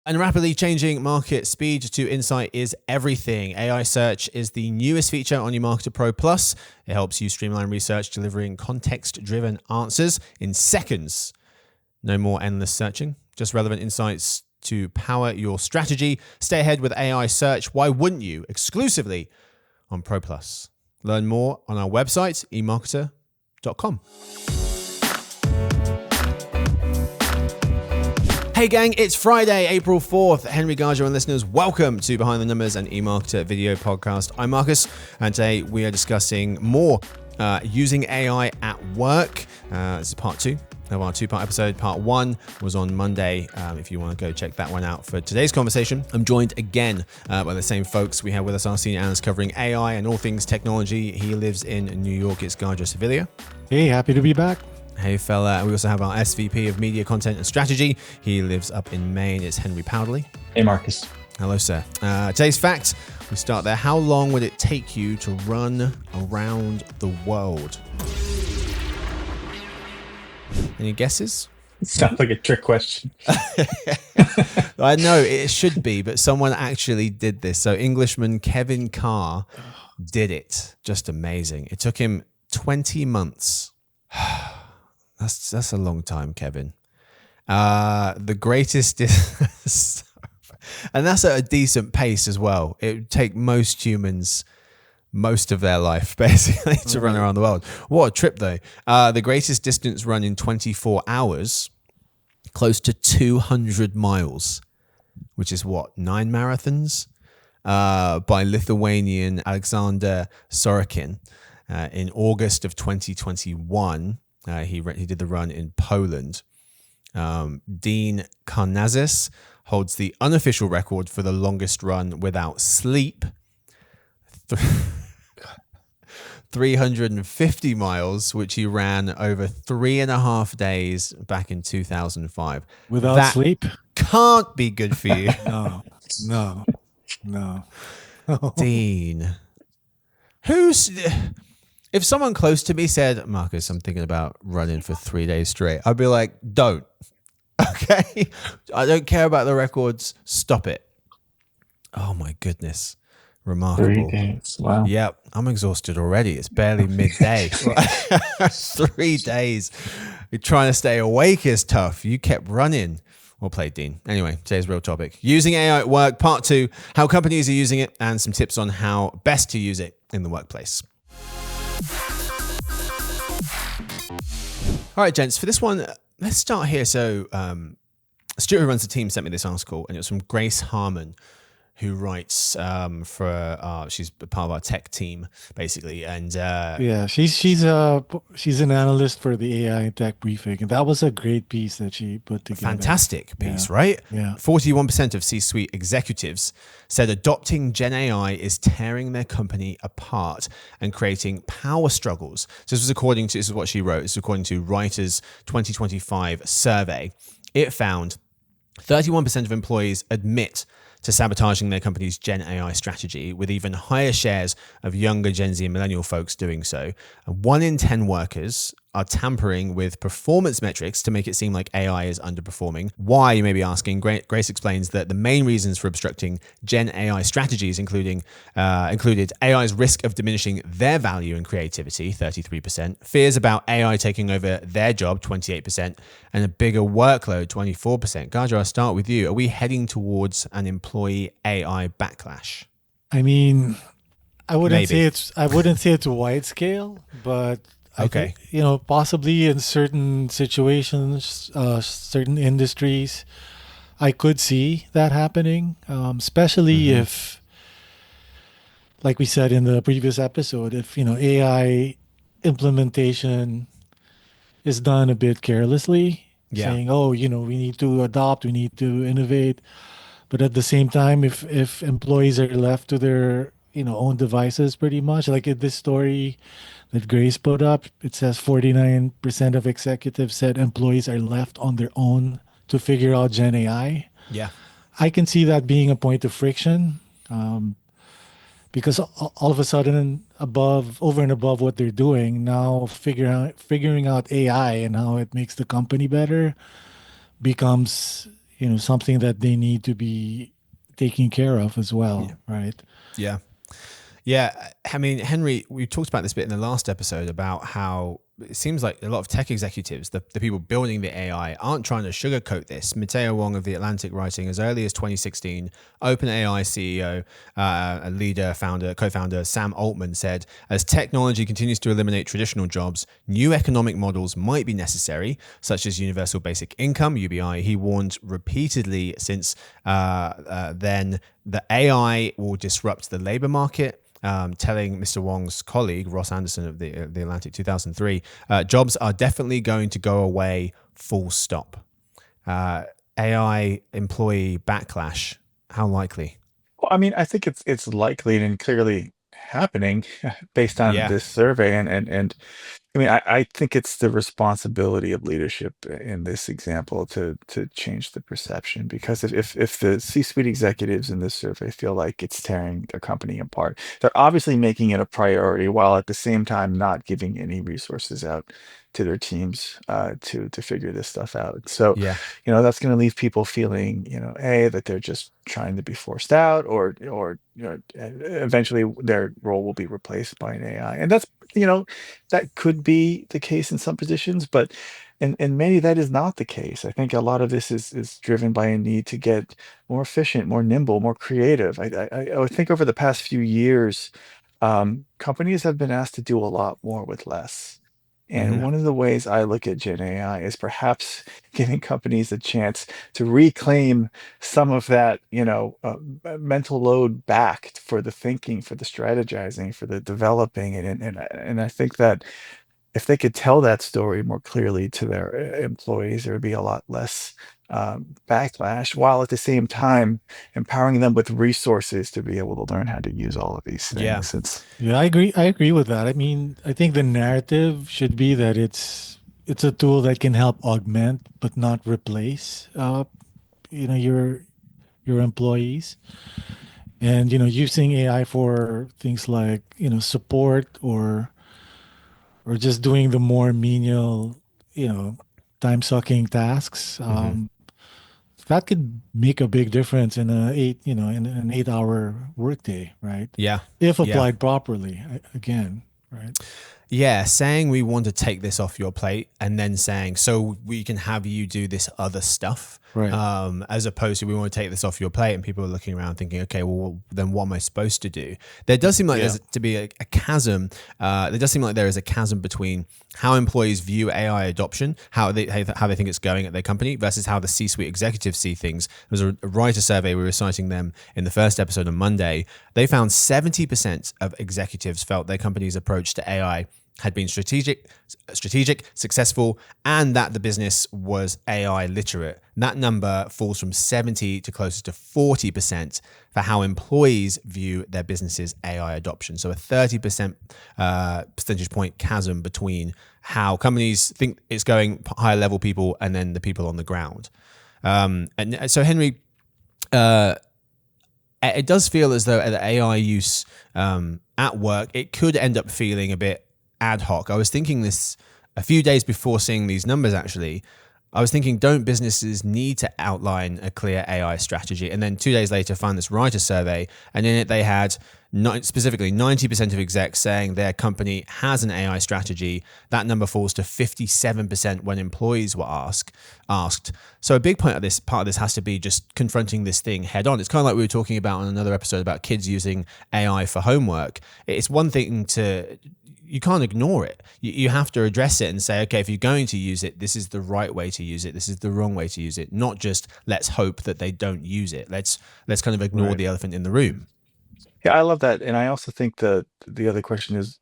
And rapidly changing market, speed to insight is everything. AI search is the newest feature on eMarketer Pro Plus. It helps you streamline research, delivering context-driven answers in seconds. No more endless searching, just relevant insights to power your strategy. Stay ahead with AI search. Why wouldn't you? Exclusively on Pro Plus. Learn more on our website, emarketer.com. Hey gang, it's Friday, April 4th. Henry Gadjo and listeners, welcome to Behind the Numbers and eMarketer video podcast. I'm Marcus, and today we are discussing more using AI at work. This is part 2 of our 2-part episode. Part 1 was on Monday. If you want to go check that one out for today's conversation. I'm joined again by the same folks. We have with us our senior analyst covering AI and all things technology. He lives in New York. It's Gadjo Sevilla. Hey, happy to be back. Hey fella. We also have our SVP of Media Content and Strategy. He lives up in Maine. It's Henry Powderly. Hey Marcus. Hello sir. Today's fact, we start there. How long would it take you to run around the world? Any guesses? It sounds like a trick question. I know it should be, but someone actually did this. So Englishman Kevin Carr did it. Just amazing. It took him 20 months. That's a long time, Kevin. The greatest and that's at a decent pace as well. It would take most humans most of their life basically to run around the world. What a trip though. The greatest distance run in 24 hours, close to 200 miles, which is what, 9 marathons, by Lithuanian Alexander Sorokin in August of 2021. He did the run in Poland. Dean Karnazes holds the unofficial record for the longest run without sleep. 350 miles, which he ran over 3.5 days back in 2005. Without sleep? Can't be good for you. No. Dean. If someone close to me said, Marcus, I'm thinking about running for 3 days straight, I'd be like, don't. Okay? I don't care about the records. Stop it. Oh my goodness. Remarkable. 3 days. Wow. Yep. I'm exhausted already. It's barely midday. 3 days. You're trying to stay awake is tough. You kept running. Well played, Dean. Anyway, today's real topic. Using AI at work, part 2, how companies are using it and some tips on how best to use it in the workplace. All right, gents, for this one, let's start here. So Stuart, who runs the team, sent me this article, and it was from Grace Harmon, who writes she's part of our tech team, basically. And she's an analyst for the AI and Tech Briefing, and that was a great piece that she put together. Fantastic piece, right? Yeah. 41% of C-suite executives said adopting Gen AI is tearing their company apart and creating power struggles. So this is what she wrote. This is according to Reuters 2025 survey. It found 31% of employees admit to sabotaging their company's Gen AI strategy, with even higher shares of younger Gen Z and millennial folks doing so. And 1 in 10 workers are tampering with performance metrics to make it seem like AI is underperforming. Why, you may be asking? Grace explains that the main reasons for obstructing Gen AI strategies included AI's risk of diminishing their value and creativity, 33%, fears about AI taking over their job, 28%, and a bigger workload, 24%. Gadjo, I'll start with you. Are we heading towards an employee AI backlash? I mean, I wouldn't say it's wide scale, but okay. I think, possibly in certain situations, certain industries, I could see that happening, especially if, like we said in the previous episode, if, AI implementation is done a bit carelessly, saying, we need to adopt, we need to innovate. But at the same time, if employees are left to their, own devices pretty much, like in this story that Grace put up, it says 49% of executives said employees are left on their own to figure out Gen AI. Yeah. I can see that being a point of friction, because all of a sudden, over and above what they're doing, now figuring out AI and how it makes the company better becomes, something that they need to be taking care of as well, right? Yeah. Yeah, I mean, Henry, we talked about this bit in the last episode about how it seems like a lot of tech executives, the people building the AI, aren't trying to sugarcoat this. Matteo Wong of The Atlantic writing as early as 2016, OpenAI CEO, a leader, founder, co-founder Sam Altman said, as technology continues to eliminate traditional jobs, new economic models might be necessary, such as universal basic income, UBI. He warned repeatedly since then that AI will disrupt the labor market. Telling Mr. Wong's colleague, Ross Anderson of the Atlantic 2003, jobs are definitely going to go away, full stop. AI employee backlash, how likely? Well, I mean, I think it's likely and clearly happening based on Yeah. this survey, and I mean, I think it's the responsibility of leadership in this example to change the perception, because if the C-suite executives in this survey feel like it's tearing their company apart, they're obviously making it a priority while at the same time not giving any resources out to their teams to figure this stuff out. So, Yeah. that's going to leave people feeling, A, that they're just trying to be forced out, or eventually their role will be replaced by an AI. And that's, that could be the case in some positions, but in many that is not the case. I think a lot of this is driven by a need to get more efficient, more nimble, more creative. I would think over the past few years, companies have been asked to do a lot more with less. And Mm-hmm. one of the ways I look at Gen AI is perhaps giving companies a chance to reclaim some of that, mental load back for the thinking, for the strategizing, for the developing, and I think that if they could tell that story more clearly to their employees, there would be a lot less backlash, while at the same time empowering them with resources to be able to learn how to use all of these Yeah. things. Yeah, I agree. I agree with that. I mean, I think the narrative should be that it's a tool that can help augment but not replace your employees. And using AI for things like support or just doing the more menial you know time sucking tasks, Mm-hmm. that could make a big difference in an 8-hour workday, right? Yeah. If Yeah. applied properly, again, right? Yeah, saying we want to take this off your plate and then saying, so we can have you do this other stuff, Right. as opposed to we want to take this off your plate, and people are looking around thinking, okay, well, then what am I supposed to do? There does seem like Yeah. there's to be a chasm. There does seem like there is a chasm between how employees view AI adoption, how they think it's going at their company, versus how the C-suite executives see things. There was a writer survey, we were citing them in the first episode on Monday. They found 70% of executives felt their company's approach to AI had been strategic, successful, and that the business was AI literate. That number falls from 70 to closer to 40% for how employees view their business's AI adoption. So a 30% percentage point chasm between how companies think it's going, higher level people, and then the people on the ground. And so, Henry, it does feel as though the AI use at work, it could end up feeling a bit ad hoc. I was thinking this a few days before seeing these numbers, actually. I was thinking, don't businesses need to outline a clear AI strategy? And then 2 days later, found this writer survey, and in it they had specifically 90% of execs saying their company has an AI strategy. That number falls to 57% when employees were asked. So a big part of this has to be just confronting this thing head on. It's kind of like we were talking about on another episode about kids using AI for homework. It's one thing you can't ignore it. You have to address it and say, okay, if you're going to use it, this is the right way to use it. This is the wrong way to use it. Not just let's hope that they don't use it. Let's kind of ignore Right. the elephant in the room. Yeah, I love that. And I also think the other question is,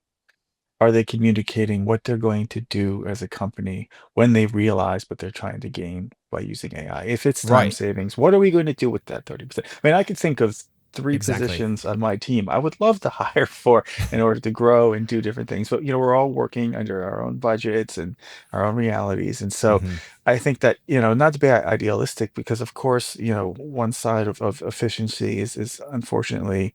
are they communicating what they're going to do as a company when they realize what they're trying to gain by using AI? If it's time Right. savings, what are we going to do with that 30%? I mean, I could think of three Exactly. positions on my team I would love to hire for in order to grow and do different things. But we're all working under our own budgets and our own realities. And so Mm-hmm. I think that, not to be idealistic, because of course, one side of efficiency is unfortunately,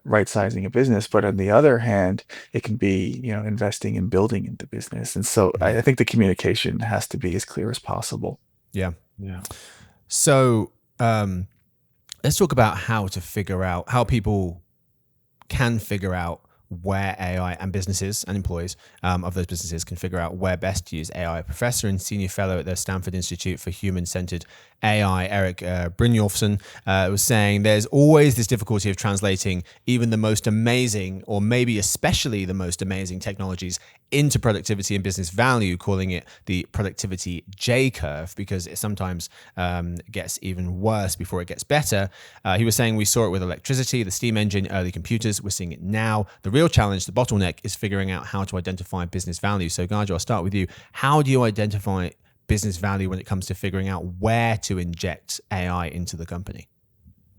right sizing a business. But on the other hand, it can be, investing in building into business. And so Mm-hmm. I think the communication has to be as clear as possible. Yeah. Yeah. So let's talk about how people can figure out where AI and businesses and employees of those businesses can figure out where best to use AI. A professor and senior fellow at the Stanford Institute for Human-Centered AI, Eric Brynjolfsson, was saying there's always this difficulty of translating even the most amazing, or maybe especially the most amazing technologies into productivity and business value, calling it the productivity J curve, because it sometimes gets even worse before it gets better. He was saying we saw it with electricity, the steam engine, early computers. We're seeing it now. The real challenge, the bottleneck, is figuring out how to identify business value. So, Gadjo, I'll start with you. How do you identify business value when it comes to figuring out where to inject AI into the company?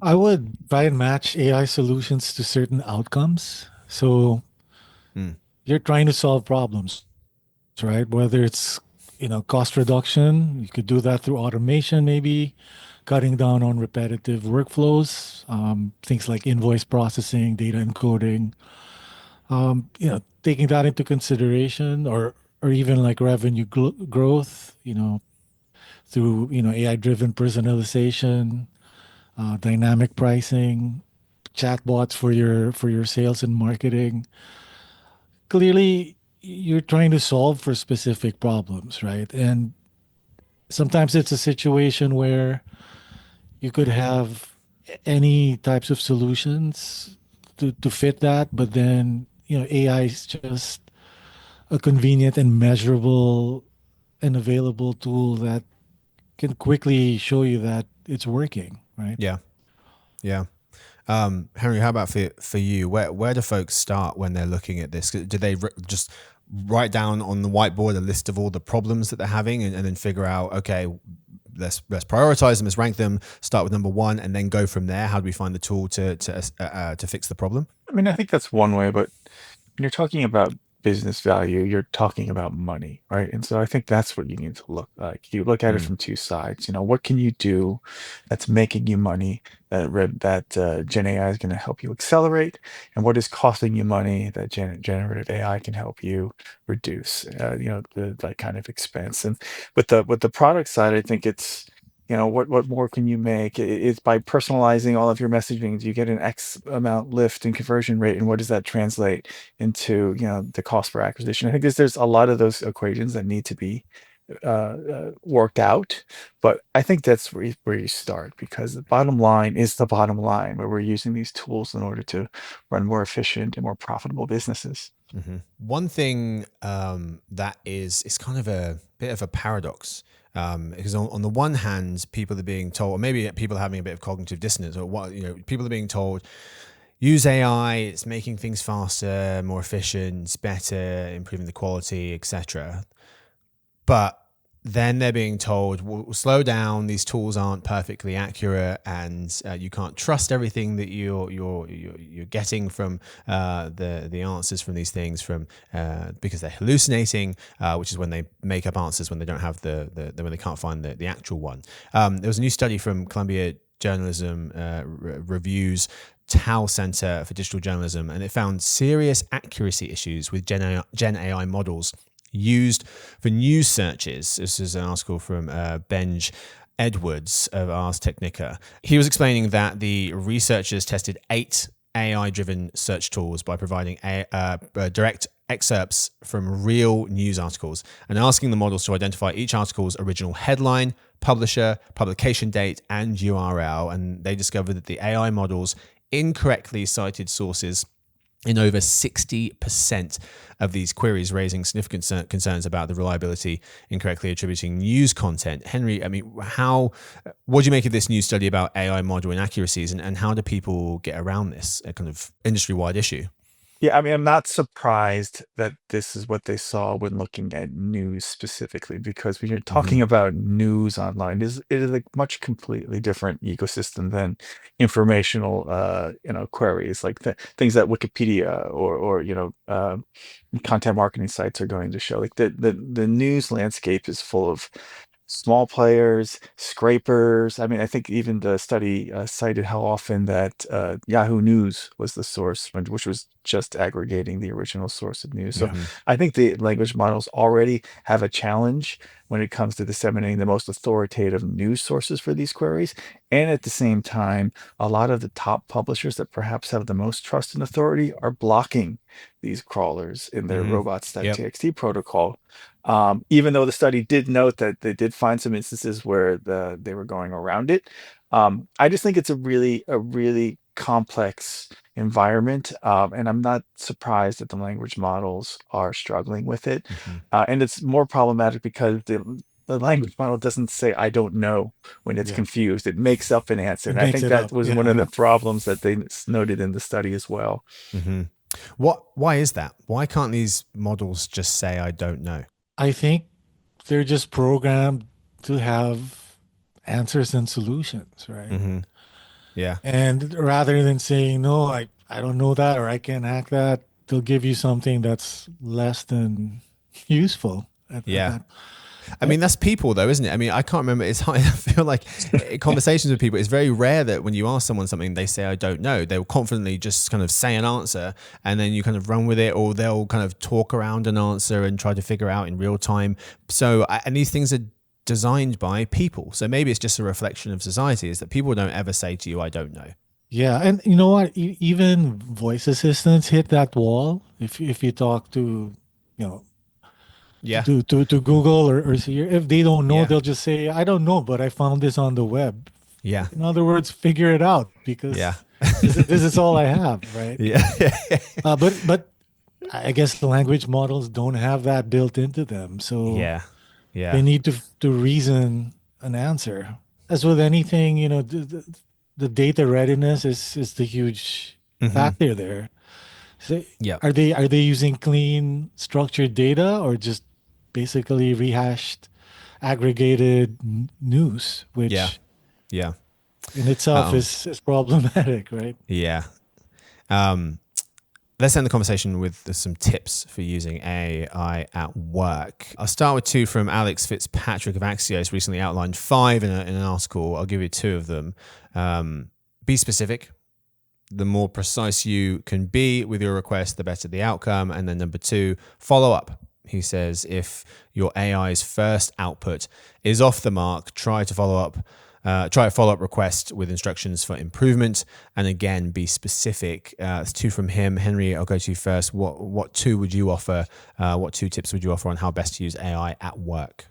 I would try and match AI solutions to certain outcomes. So you're trying to solve problems, right? Whether it's, cost reduction, you could do that through automation, maybe cutting down on repetitive workflows, things like invoice processing, data encoding, taking that into consideration, or even like revenue growth, through, AI-driven personalization, dynamic pricing, chatbots for your sales and marketing. Clearly, you're trying to solve for specific problems, right? And sometimes it's a situation where you could have any types of solutions to fit that, but then, AI is just a convenient and measurable and available tool that can quickly show you that it's working, right? Yeah, yeah. Henry, how about for you? Where do folks start when they're looking at this? Do they just write down on the whiteboard a list of all the problems that they're having, and then figure out, okay, let's prioritize them, let's rank them, start with number one, and then go from there? How do we find the tool to fix the problem? I mean, I think that's one way, but when you're talking about business value, you're talking about money, right? And so I think that's what you need to look like. You look at it from two sides. What can you do that's making you money that Gen AI is going to help you accelerate, and what is costing you money that generative AI can help you reduce? That kind of expense. And with the product side, I think it's what more can you make? It's by personalizing all of your messaging, you get an X amount lift in conversion rate, and what does that translate into, the cost per acquisition? I think there's a lot of those equations that need to be worked out, but I think that's where you start, because the bottom line is the bottom line, where we're using these tools in order to run more efficient and more profitable businesses. One thing that is kind of a bit of a paradox, because on the one hand, people are being told, or maybe people are having a bit of cognitive dissonance, or people are being told, use AI, it's making things faster, more efficient, better, improving the quality, etc. But then they're being told, well, slow down, these tools aren't perfectly accurate, and you can't trust everything that you're getting from the answers from these things, because they're hallucinating, which is when they make up answers when they don't have when they can't find the actual one. There was a new study from Columbia Journalism Reviews Tao Center for Digital Journalism, and it found serious accuracy issues with Gen AI models used for news searches. This is an article from Benj Edwards of Ars Technica. He was explaining that the researchers tested 8 AI-driven search tools by providing direct excerpts from real news articles and asking the models to identify each article's original headline, publisher, publication date, and URL. And they discovered that the AI models incorrectly cited sources in over 60% of these queries, raising significant concerns about the reliability, incorrectly attributing news content. Henry, I mean, what do you make of this new study about AI model inaccuracies, and how do people get around this kind of industry-wide issue? Yeah, I mean, I'm not surprised that this is what they saw when looking at news specifically, because when you're talking about news online, it is a much completely different ecosystem than informational, queries, like things that Wikipedia or content marketing sites are going to show. Like the news landscape is full of small players, scrapers. I mean, I think even the study cited how often that Yahoo News was the source, which was just aggregating the original source of news. So Yeah. Hmm. I think the language models already have a challenge when it comes to disseminating the most authoritative news sources for these queries. And at the same time, a lot of the top publishers that perhaps have the most trust and authority are blocking these crawlers in their Hmm. Yep. robots.txt protocol. Even though the study did note that they did find some instances where they were going around it. I just think it's a really complex environment, and I'm not surprised that the language models are struggling with it. Hmm. And it's more problematic because the language model doesn't say "I don't know" when it's Yeah. confused. It makes up an answer, It and I makes think it that up. was one Yeah. of the problems that they noted in the study as well. Hmm. Why is that? Why can't these models just say, I don't know? I think they're just programmed to have answers and solutions, right? Hmm. Yeah. And rather than saying, no, I don't know that or I can't hack that, they'll give you something that's less than useful at Yeah. that. I Uh, mean, that's people, though, isn't it? I mean, I can't remember. It's hard. I feel like conversations with people, it's very rare that when you ask someone something, they say, I don't know. They'll confidently just kind of say an answer and then you kind of run with it, or they'll kind of talk around an answer and try to figure out in real time. So, and these things are designed by people. So maybe it's just a reflection of society is that people don't ever say to you, I don't know. Yeah, and you know what? Even voice assistants hit that wall. If you talk to, you know, Yeah. to Google or Siri, if they don't know, Yeah. they'll just say, "I don't know, but I found this on the web." Yeah. In other words, figure it out Yeah. because this is all I have, right? Yeah. But I guess the language models don't have that built into them, so Yeah. they Yeah. need to reason an answer. As with anything, the data readiness is the huge Hmm. factor there. So Yeah. are they using clean, structured data or just basically rehashed, aggregated news, Yeah. which Yeah. in itself Um, is problematic, right? yeah. Um, let's end the conversation with some tips for using AI at work. I'll start with two from Alex Fitzpatrick of Axios, recently outlined five in an article. I'll give you two of them. Be specific. The more precise you can be with your request, the better the outcome. And then number two, follow up. He says, if your AI's first output is off the mark, try a follow-up request with instructions for improvement. And again, be specific. It's two from him. Henry, I'll go to you first. What two would you offer? What two tips would you offer on how best to use AI at work?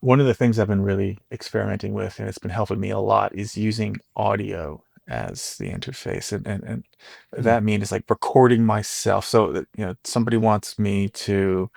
One of the things I've been really experimenting with, and it's been helping me a lot, is using audio as the interface. And Hmm. that means like recording myself. So that, somebody wants me to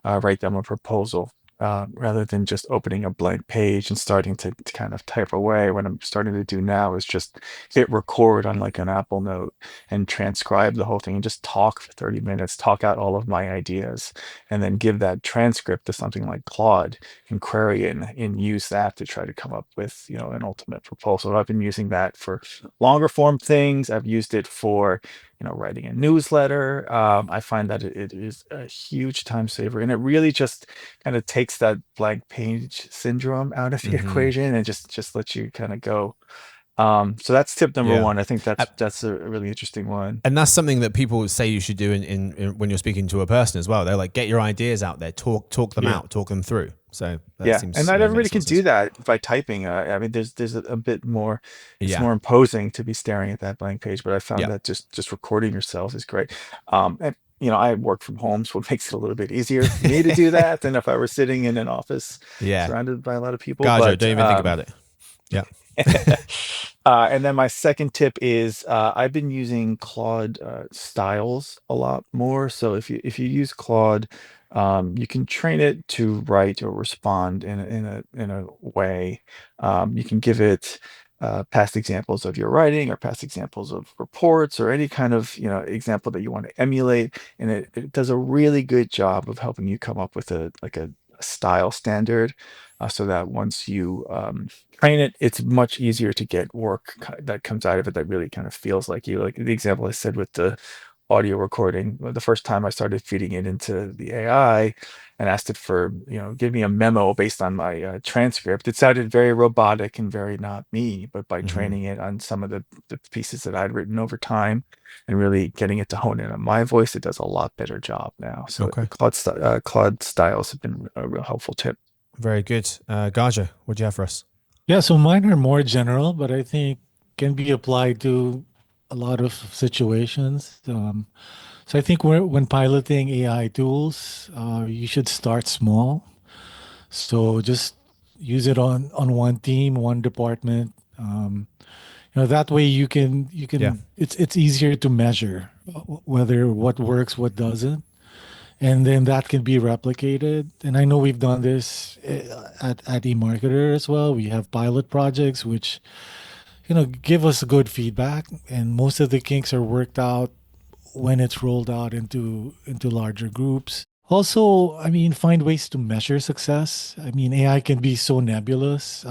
write them a proposal. Rather than just opening a blank page and starting to kind of type away, what I'm starting to do now is just hit record on like an Apple Note and transcribe the whole thing and just talk for 30 minutes, talk out all of my ideas, and then give that transcript to something like Claude and query it and use that to try to come up with an ultimate proposal. I've been using that for longer form things. I've used it for writing a newsletter. I find that it is a huge time saver, and it really just kind of takes that blank page syndrome out of the Hmm. equation and just lets you kind of go. So that's tip number Yeah. one. I think Uh, that's a really interesting one. And that's something that people say you should do in when you're speaking to a person as well. They're like, get your ideas out there, talk them Yeah. out, talk them through. So that Yeah, and seems not everybody makes a lot can of do sense. that by typing. I mean, there's a bit more. It's Yeah, more imposing to be staring at that blank page, but I found yeah, that just recording yourself is great. And I work from home, so it makes it a little bit easier for me to do that than if I were sitting in an office yeah. surrounded by a lot of people. Gajo, But don't even think about it. Yeah. and then my second tip is I've been using Claude styles a lot more. So if you use Claude, you can train it to write or respond in a way. You can give it past examples of your writing or past examples of reports or any kind of example that you want to emulate, and it does a really good job of helping you come up with a style standard, so that once you train it, it's much easier to get work that comes out of it that really kind of feels like you. Like the example I said with the audio recording. The first time I started feeding it into the AI and asked it for, give me a memo based on my transcript, it sounded very robotic and very not me. But by training it on some of the pieces that I'd written over time and really getting it to hone in on my voice, it does a lot better job now. So Okay. Claude styles have been a real helpful tip. Very good. Gadjo, what do you have for us? Yeah, so mine are more general, but I think can be applied to a lot of situations. So I think when piloting AI tools, you should start small. So just use it on one team, one department. That way Yeah. it's easier to measure whether what works, what doesn't, and then that can be replicated. And I know we've done this at eMarketer as well. We have pilot projects which give us good feedback, and most of the kinks are worked out when it's rolled out into larger groups. Also, I mean, find ways to measure success. I mean, AI can be so nebulous,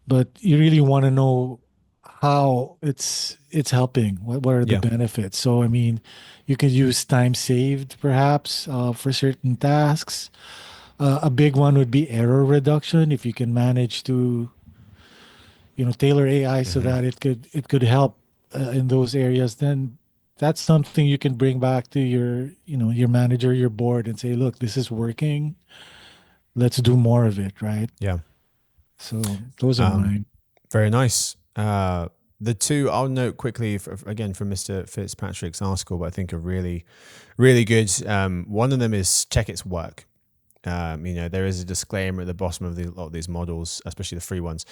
but you really want to know how it's helping. What are the Yeah. benefits? So, I mean, you could use time saved perhaps for certain tasks. A big one would be error reduction. If you can manage to tailor AI so that it could help in those areas, then that's something you can bring back to your manager, your board, and say, look, this is working. Let's do more of it, right? Yeah. So those are mine. Very nice. The two I'll note quickly, again, from Mr. Fitzpatrick's article, but I think are really, really good. One of them is check its work. There is a disclaimer at the bottom of a lot of these models, especially the free ones,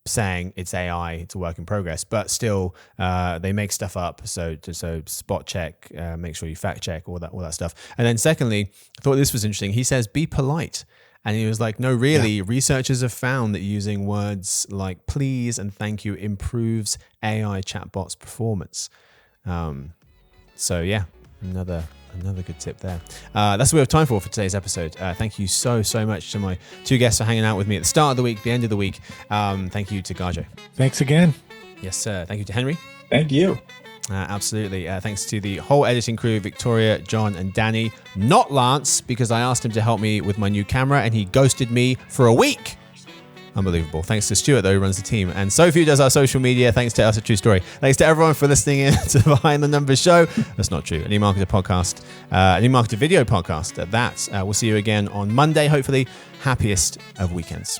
saying it's AI, it's a work in progress, but still they make stuff up. So spot check, make sure you fact check, all that stuff. And then secondly, I thought this was interesting. He says, be polite. And he was like, no, really, researchers have found that using words like please and thank you improves AI chatbots' performance. So yeah, another good tip there. That's what we have time for today's episode. Thank you so much to my two guests for hanging out with me at the start of the week, the end of the week. Thank you to Gadjo. Thanks again. Yes, sir. Thank you to Henry. Thank you. Absolutely. Thanks to the whole editing crew, Victoria, John, and Danny. Not Lance, because I asked him to help me with my new camera and he ghosted me for a week. Unbelievable. Thanks to Stuart, though, who runs the team. And Sophie, who does our social media. Thanks to Us, a True Story. Thanks to everyone for listening in to the Behind the Numbers show. That's not true. An eMarketer podcast, an eMarketer video podcast. We'll see you again on Monday, hopefully. Happiest of weekends.